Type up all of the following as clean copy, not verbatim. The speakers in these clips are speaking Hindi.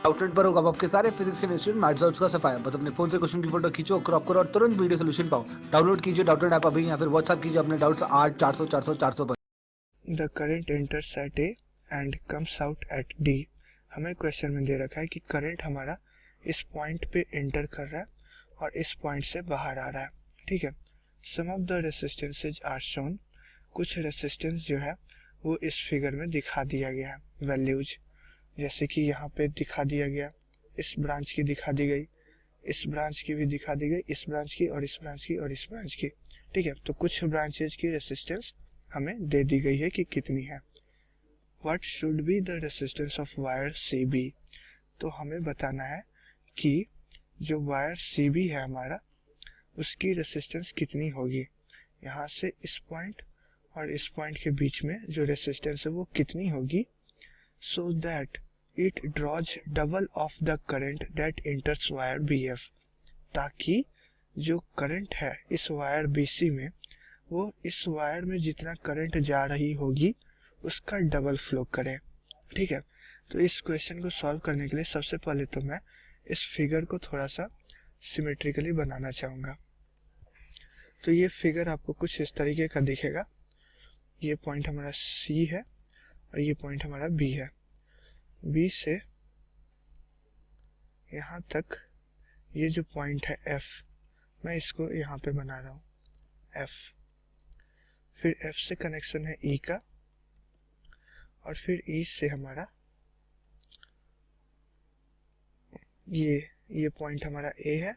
आउटलेट पर होगा आपके सारे फिजिक्स के इंस्टीट्यूट मैथ्स और उसका सफाया। बस अपने फोन से क्वेश्चन की फोटो खींचो, क्रॉप करो और तुरंत वीडियो सोल्यूशन पाओ। डाउनलोड कीजिए डाउटनेट ऐप अभी या फिर व्हाट्सएप कीजिए अपने डाउट्स 8 400 400 400 पर। The current enters at A and comes out at D. हमें क्वेश्चन में दे रखा है कि करंट हमारा इस पॉइंट पे एंटर कर रहा है और इस पॉइंट से बाहर आ रहा है। ठीक है, sum of the resistances are shown. कुछ रेसिस्टेंस जो है वो इस फिगर में दिखा दिया गया है वैल्यूज, जैसे कि यहाँ पे दिखा दिया गया, इस ब्रांच की दिखा दी गई, इस ब्रांच की भी दिखा दी गई, इस ब्रांच की और इस ब्रांच की और इस ब्रांच की। ठीक है, तो कुछ ब्रांचेज की रेसिस्टेंस हमें दे दी गई है कि कितनी है। What should be the resistance of wire C B. तो हमें बताना है कि जो वायर सी बी है हमारा, उसकी रेसिस्टेंस कितनी होगी। यहाँ से इस पॉइंट और इस पॉइंट के बीच में जो रेसिस्टेंस है वो कितनी होगी, so that it draws double of the current that enters wire B F. ताकि जो करंट है इस वायर बी सी में, वो इस वायर में जितना करंट जा रही होगी उसका डबल फ्लो करे। ठीक है, तो इस क्वेश्चन को सॉल्व करने के लिए सबसे पहले तो मैं इस फिगर को थोड़ा सा सिमेट्रिकली बनाना चाहूँगा। तो ये फिगर आपको कुछ इस तरीके का दिखेगा। ये पॉइंट हमारा सी है और ये पॉइंट हमारा बी है। बी से यहाँ तक ये जो पॉइंट है एफ, मैं इसको यहाँ पे बना रहा हूँ एफ। फिर एफ से कनेक्शन है ई का, और फिर ई से हमारा ये पॉइंट हमारा ए है,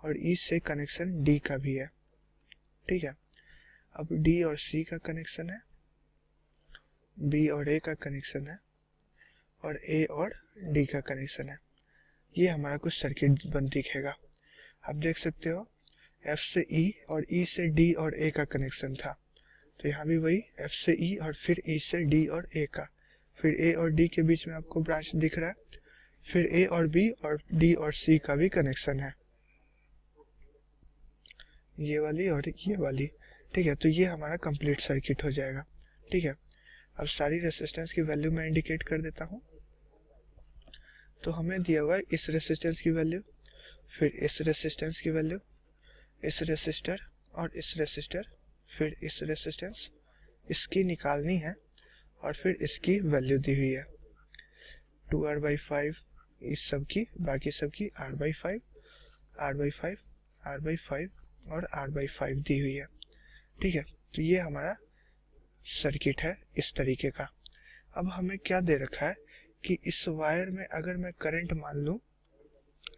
और ई से कनेक्शन डी का भी है। ठीक है, अब डी और सी का कनेक्शन है, बी और ए का कनेक्शन है, और ए और डी का कनेक्शन है। ये हमारा कुछ सर्किट बन दिखेगा। आप देख सकते हो एफ से ई और ई से डी और ए का कनेक्शन था, तो यहाँ भी वही एफ से ई और फिर ई से डी और ए का, फिर ए और डी के बीच में आपको ब्रांच दिख रहा है, फिर ए और बी और डी और सी का भी कनेक्शन है, ये वाली और ये वाली। ठीक है, तो ये हमारा कंप्लीट सर्किट हो जाएगा। ठीक है, अब सारी रेसिस्टेंस की वैल्यू मैं इंडिकेट कर देता हूँ। तो हमें दिया हुआ है इस रेसिस्टेंस की वैल्यू, फिर इस रेसिस्टेंस की वैल्यू, इस रेसिस्टर और इस रेसिस्टर, फिर इस रेसिस्टेंस, इसकी निकालनी है, और फिर इसकी वैल्यू दी हुई है 2R/5, इस सब की, बाकी सब की R/5, R/5, R/5 और R/5 दी हुई है। ठीक है, तो ये हमारा सर्किट है इस तरीके का। अब हमें क्या दे रखा है कि इस वायर में अगर मैं करंट मान लूँ,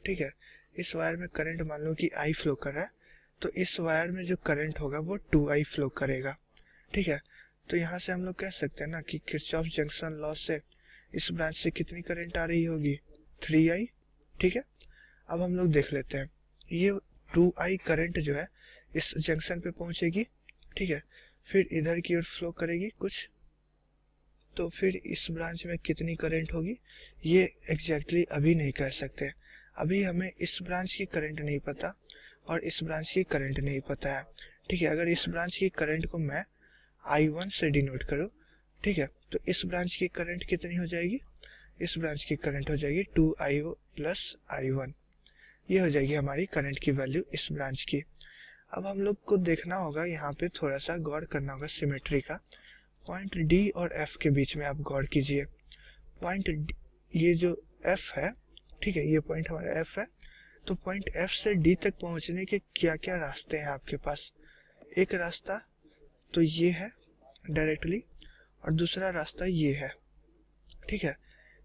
ठीक है, इस वायर में करंट मान लो कि I फ्लो कर रहा है, तो इस वायर में जो करंट होगा वो 2I फ्लो करेगा। ठीक है, तो यहाँ से हम लोग कह सकते हैं ना कि किरचॉफ जंक्शन लॉ से इस ब्रांच से कितनी करंट आ रही होगी, 3I। ठीक है, अब हम लोग देख लेते हैं, ये 2I करंट जो है इस जंक्शन पे पहुंचेगी। ठीक है, फिर इधर की ओर फ्लो करेगी कुछ, तो फिर इस ब्रांच में कितनी करंट होगी ये एग्जैक्टली अभी नहीं कह सकते। अभी हमें इस ब्रांच की करंट नहीं पता और इस ब्रांच की करंट नहीं पता है। ठीक है, अगर इस ब्रांच की करंट को मैं I1 से डिनोट करूँ, ठीक है, तो इस ब्रांच की करंट कितनी हो जाएगी, इस ब्रांच की करंट हो जाएगी 2I प्लस I1। ये हो जाएगी हमारी करंट की वैल्यू इस ब्रांच की। अब हम लोग को देखना होगा, यहाँ पे थोड़ा सा गौर करना होगा सिमेट्री का। पॉइंट डी और एफ के बीच में आप गौर कीजिए। पॉइंट ये जो एफ है, ठीक है, ये पॉइंट हमारा एफ है, तो पॉइंट एफ से डी तक पहुंचने के क्या क्या रास्ते हैं आपके पास। एक रास्ता तो ये है डायरेक्टली, और दूसरा रास्ता ये है। ठीक है,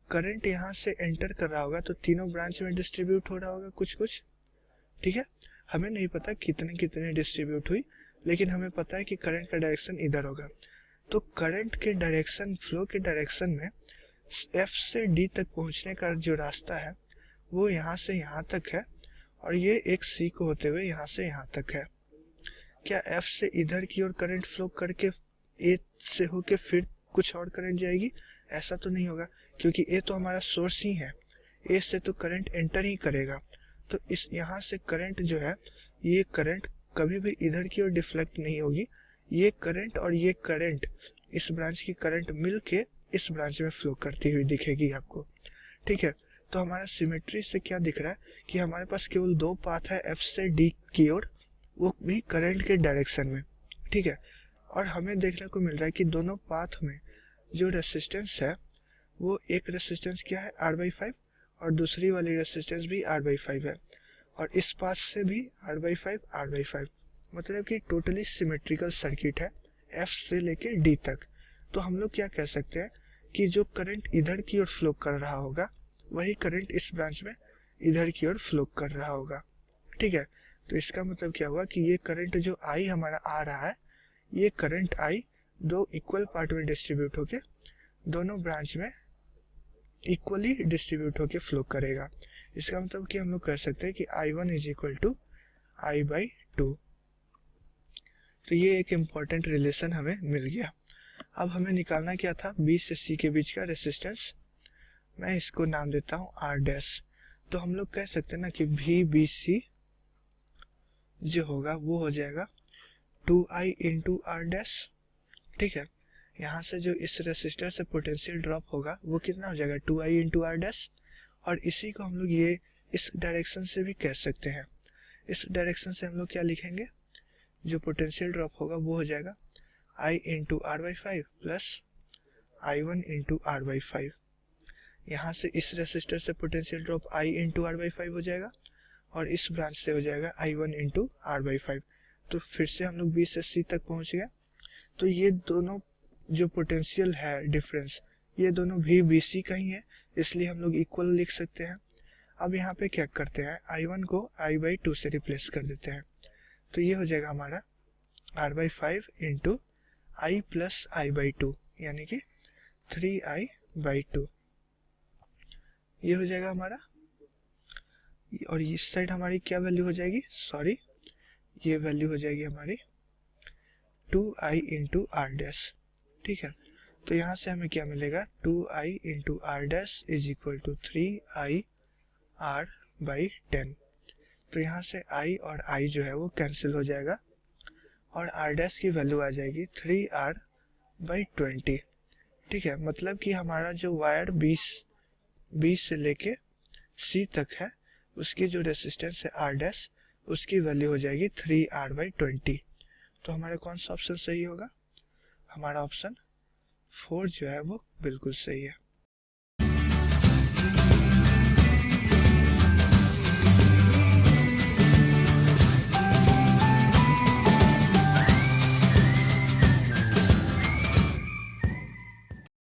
करंट यहाँ से एंटर कर रहा होगा तो तीनों ब्रांच में डिस्ट्रीब्यूट हो रहा होगा कुछ कुछ। ठीक है, हमें नहीं पता कितने कितने डिस्ट्रीब्यूट हुई, लेकिन हमें पता है कि करंट का डायरेक्शन इधर होगा। तो करंट के डायरेक्शन, फ्लो के डायरेक्शन में एफ से डी तक पहुंचने का जो रास्ता है वो यहाँ से यहाँ तक है, और ये एक सी को होते हुए यहाँ से यहाँ तक है। क्या एफ से इधर की ओर करंट फ्लो करके ए से होके फिर कुछ और करंट जाएगी? ऐसा तो नहीं होगा, क्योंकि ए तो हमारा सोर्स ही है, ए से तो करंट एंटर ही करेगा। तो इस यहाँ से करंट जो है, ये करंट कभी भी इधर की ओर डिफ्लेक्ट नहीं होगी। ये करंट और ये करंट, इस ब्रांच की करंट मिलके इस ब्रांच में फ्लो करती हुई दिखेगी आपको। ठीक है, तो हमारा सिमेट्री से क्या दिख रहा है कि हमारे पास केवल दो पाथ है एफ से डी की ओर, वो भी करंट के डायरेक्शन में, ठीक है। और हमें देखने को मिल रहा है कि दोनों पाथ में जो रेसिस्टेंस है वो एक रेसिस्टेंस क्या है R/5 और दूसरी वाली रेसिस्टेंस भी R/5 है, और इस पाथ से भी R/5 R/5, मतलब कि टोटली सिमेट्रिकल सर्किट है F से लेके D तक। तो हम लोग क्या कह सकते हैं कि जो करंट इधर की ओर फ्लो कर रहा होगा वही करंट इस ब्रांच में इधर की ओर फ्लो कर रहा होगा, ठीक है। तो इसका मतलब क्या हुआ कि ये करंट जो I हमारा आ रहा है, ये करंट I दो इक्वल पार्ट में डिस्ट्रीब्यूट होके दोनों ब्रांच में इक्वली डिस्ट्रीब्यूट होके फ्लो करेगा। इसका मतलब कि हम लोग कह सकते हैं कि I1 is equal to I/2। तो ये एक इम्पॉर्टेंट रिलेशन हमें मिल गया। अब हमें निकालना क्या था, B से C के बीच का रेसिस्टेंस, मैं इसको नाम देता हूँ R डैश। तो हम लोग कह सकते हैं ना कि VBC जो होगा वो हो जाएगा 2I इंटू R डैश, ठीक है। यहाँ से जो इस रेसिस्टर से पोटेंशियल ड्रॉप होगा वो कितना हो जाएगा 2I इंटू R डैश, और इसी को हम लोग ये इस डायरेक्शन से भी कह सकते हैं। इस डायरेक्शन से हम लोग क्या लिखेंगे, जो पोटेंशियल ड्रॉप होगा वो हो जाएगा I into R/5 plus I1 into R/5। यहाँ से इस रेसिस्टर से potential drop I into R/5 हो जाएगा और इस ब्रांच से हो जाएगा I1 इंटू R/5। तो फिर से हम लोग B से C तक पहुँच गए। तो ये दोनों जो पोटेंशियल है डिफरेंस, ये दोनों भी BC का ही है, इसलिए हम लोग इक्वल लिख सकते हैं। अब यहाँ पे क्या करते हैं, I1 को I/2 से रिप्लेस कर देते हैं। तो ये हो जाएगा हमारा R/5 into I plus I/2, यानी कि 3I/2। ये हो जाएगा हमारा, और इस साइड हमारी क्या वैल्यू हो जाएगी, सॉरी ये वैल्यू हो जाएगी हमारी 2I इंटू R डैश, ठीक है। तो यहाँ से हमें क्या मिलेगा, 2I into R dash is equal to 3IR/10। तो यहाँ से I और I जो है वो कैंसिल हो जाएगा और R डैश की वैल्यू आ जाएगी 3R/20, ठीक है। मतलब कि हमारा जो वायर 20 से लेके C तक है उसकी जो रेसिस्टेंस है R डैश, उसकी वैल्यू हो जाएगी 3R/20। तो हमारा कौन सा ऑप्शन सही होगा, हमारा ऑप्शन 4 जो है वो बिल्कुल सही है।